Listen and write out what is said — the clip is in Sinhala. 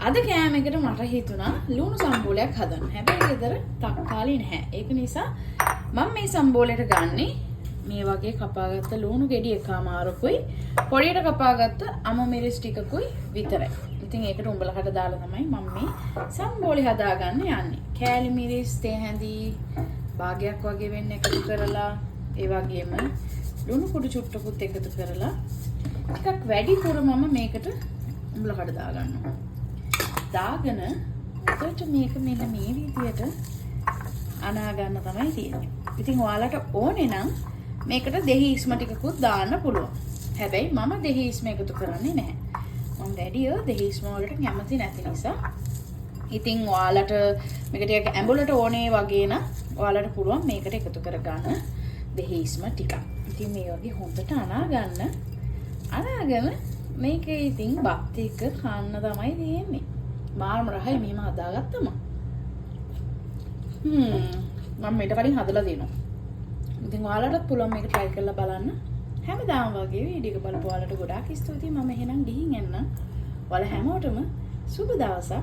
අද කෑමකට මට හිතුණා ලුණු සම්බෝලයක් හදන්න. හැබැයි ගෙදර තක්කාලි නැහැ. ඒක නිසා මම මේ සම්බෝලයට ගන්නේ මේ වගේ කපාගත්ත ලුණු ගෙඩි එකමාරකුයි පොඩියට කපාගත්ත අමු මිරිස් ටිකකුයි විතරයි. ඉතින් ඒකට උඹලකට දාලා තමයි මම මේ සම්බෝලේ හදාගන්න යන්නේ. කෑලි මිරිස් තේ හැඳි භාගයක් වගේ වෙන්න එකතු කරලා ඒ වගේම ලුණු කුඩු චුට්ටකුත් එකතු කරලා ටිකක් වැඩිපුර මම මේකට උඹලකට දාගන්නවා. දාගෙන උඩට මේක මෙන්න මේ විදියට අනා ගන්න තමයි තියෙන්නේ. ඉතින් ඔයාලට ඕනේ නම් මේකට දෙහි ඉස්ම ටිකකුත් දාන්න පුළුවන්. හැබැයි මම දෙහි ඉස්ම එකතු කරන්නේ නැහැ. මම වැඩිය දෙහි ඉස්ම වලට කැමති නැති නිසා. ඉතින් ඔයාලට මේක ටිකක් ඇඹුලට ඕනේ වගේ නම් ඔයාලට පුළුවන් මේකට එකතු කරගන්න දෙහි ඉස්ම ටිකක්. ඉතින් මේ වගේ හොඳට අනා ගන්න. අනාගෙන මේක ඉතින් බත් එක්ක කන්න තමයි තියෙන්නේ. මාරම රහයි මෙහෙම හදාගත්තම. මම මේට කලින් හදලා දෙනවා. ඉතින් ඔයාලටත් පුළුවන් මේක try කරලා බලන්න. හැමදාම වගේ වීඩියෝ එක බලපු ඔයාලට ගොඩාක් ස්තුතියි. මම එහෙනම් ගිහින් එන්න. ඔයාලා හැමෝටම සුබ දවසක්.